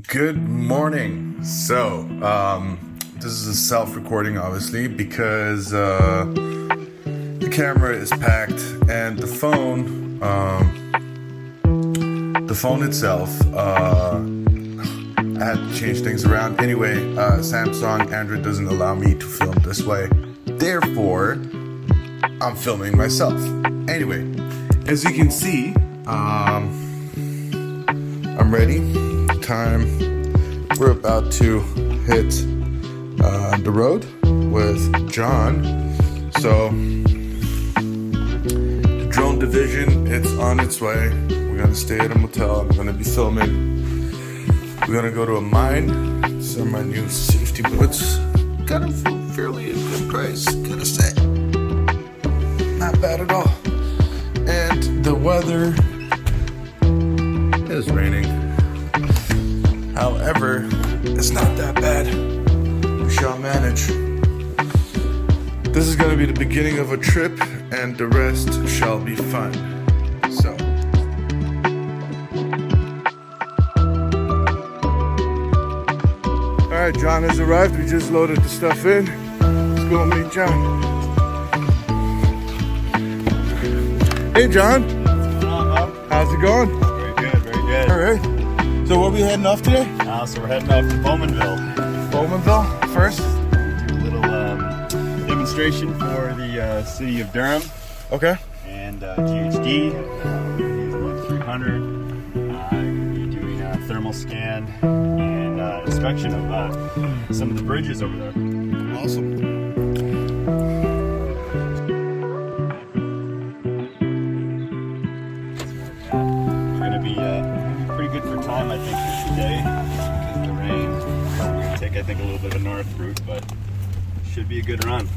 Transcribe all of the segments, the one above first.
Good morning. So, this is a self-recording, obviously, because the camera is packed and the phone itself, I had to change things around. Anyway, Samsung Android doesn't allow me to film this way. Therefore, I'm filming myself. Anyway, as you can see, I'm ready. We're about to hit the road with John. So the drone division, it's on its way. We're gonna stay at a motel. I'm gonna be filming. We're gonna go to a mine. Some of my new safety boots. Got them for fairly a good price, gotta say. Not bad at all. And the weather is raining. However, it's not that bad. We shall manage. This is going to be the beginning of a trip, and the rest shall be fun. So. Alright, John has arrived. We just loaded the stuff in. Let's go meet John. Hey, John. What's going on, Mo? How's it going? Very good, very good. Alright. So where are we heading off today? So we're heading off to Bowmanville. Bowmanville first? Do a little demonstration for the city of Durham. Okay. And GHD, 300. We'll be doing a thermal scan and inspection of some of the bridges over there. Awesome. We're going to be pretty good for time, I think, for today. Because of the rain. We're going to take, I think, a little bit of a north route, but should be a good run.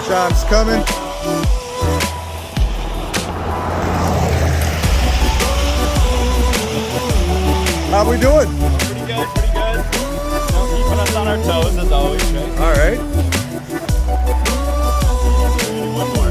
John's coming. How we doing? Pretty good, pretty good. Keeping us on our toes as always, right? All right. One more.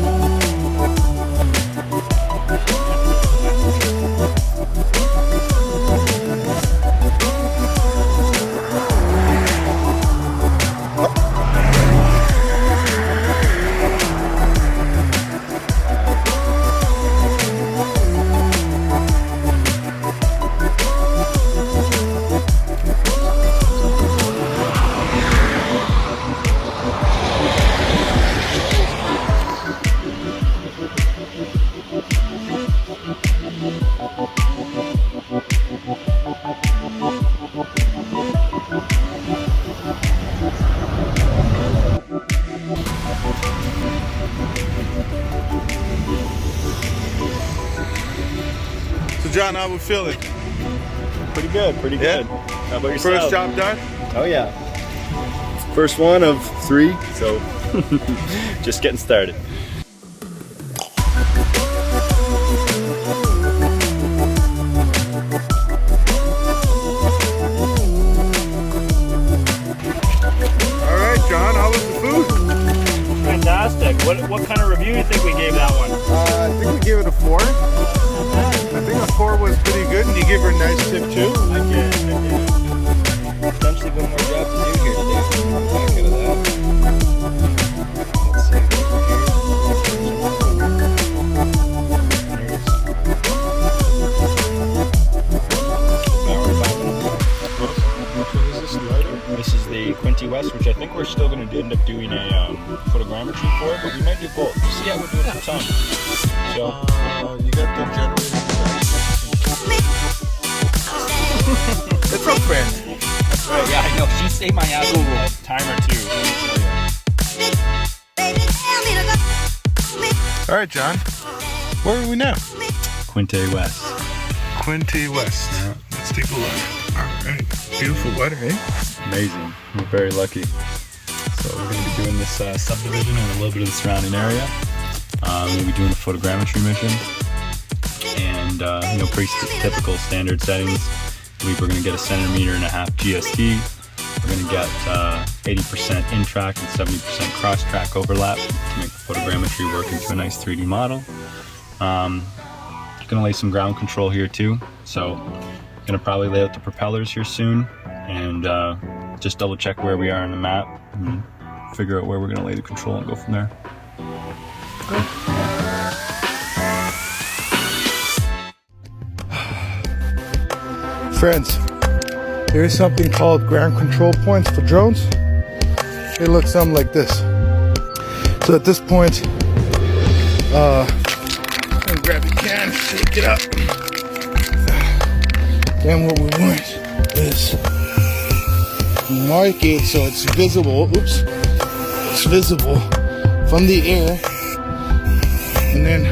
So John, how we feeling? Pretty good, pretty good. Yeah? How about yourself? First job done? Oh yeah. First one of 3, so just getting started. Alright, John, how was the food? Fantastic. What kind of review do you think we gave that one? I think we gave it a 4. I think a 4 was pretty good, and you gave her a nice tip too. I did. Potentially one more job to do here today. Back out of that. Let's see over here. West, which I think we're still going to end up doing a photogrammetry for, but we might do both. We'll see how we're doing for time. So you got the generator. It's our friend. That's right. Yeah, I know. She saved my ass. Google timer too. All right, John. Where are we now? Quinte West. Quinte West. Yeah. Let's take a look. All right. Beautiful weather, eh? Amazing. We're very lucky. So we're going to be doing this subdivision and a little bit of the surrounding area. We're going to be doing a photogrammetry mission. And, pretty typical standard settings. I believe we're going to get a 1.5 centimeter GST. We're going to get 80% in-track and 70% cross-track overlap to make the photogrammetry work into a nice 3D model. Going to lay some ground control here too. So going to probably lay out the propellers here soon and just double check where we are on the map and figure out where we're going to lay the control and go from there. Friends, here's something called ground control points for drones. It looks something like this. So at this point, I'm gonna grab the can, shake it up. Then what we want is mark it so it's visible. Oops, it's visible from the air, and then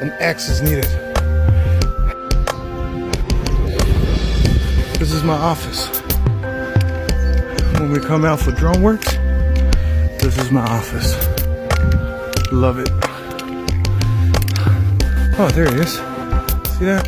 an X is needed. This is my office. When we come out for drone works, this is my office. Love it. Oh, there he is. See that?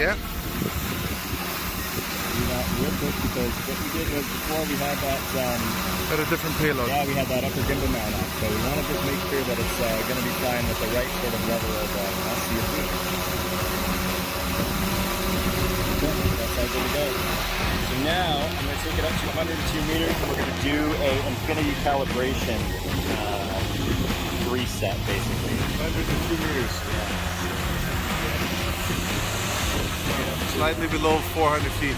Yeah. Do that real quick because what we did was before we had that At a different payload. yeah, we had that upper gimbal mount on, so we want to just make sure that it's going to be flying with the right sort of level of CFD. That's how good to go. So now I'm going to take it up to 102 meters and we're going to do a infinity calibration reset basically. 102 meters. Slightly below 400 feet.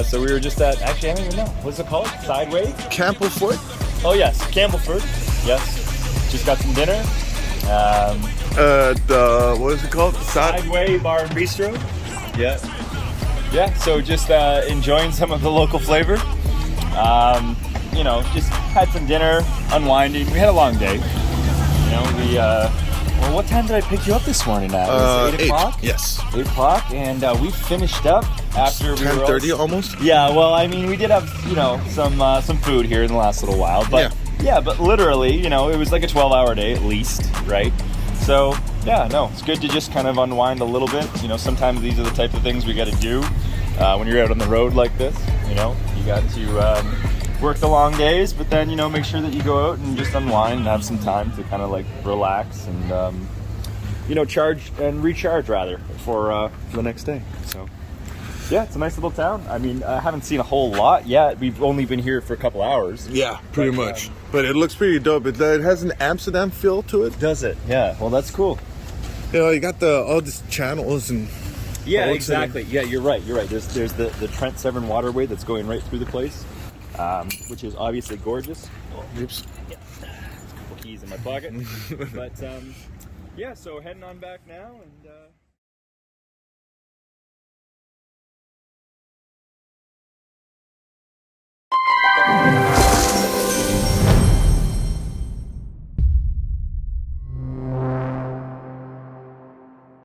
So we were just at, actually I don't even know, what's it called? Sideway? Campbellfoot? Oh yes, Campbellford. Yes. Just got some dinner. What is it called? Sideway Bar and Bistro. Yeah. Yeah, so just enjoying some of the local flavor. You know, just had some dinner, unwinding. We had a long day. You know, we, well, what time did I pick you up this morning at? Was it 8 o'clock? Yes. 8 o'clock, and we finished up after we were 10:30 almost? Yeah, well, I mean, we did have, you know, some food here in the last little while, but yeah, but literally, you know, it was like a 12-hour day at least, right? So, yeah, no, it's good to just kind of unwind a little bit. You know, sometimes these are the type of things we got to do when you're out on the road like this. You know, you got to work the long days, but then, you know, make sure that you go out and just unwind and have some time to kind of like relax and, you know, charge and recharge rather for the next day. So, yeah, it's a nice little town. I mean, I haven't seen a whole lot yet. We've only been here for a couple hours. Yeah, pretty much. But it looks pretty dope. It has an Amsterdam feel to it. Does it? Yeah. Well, that's cool. You know, you got all these channels and... Yeah, exactly. Yeah, you're right. You're right. There's the Trent Severn waterway that's going right through the place, which is obviously gorgeous. Oops. Yeah. There's a couple keys in my pocket. But, yeah, so heading on back now and...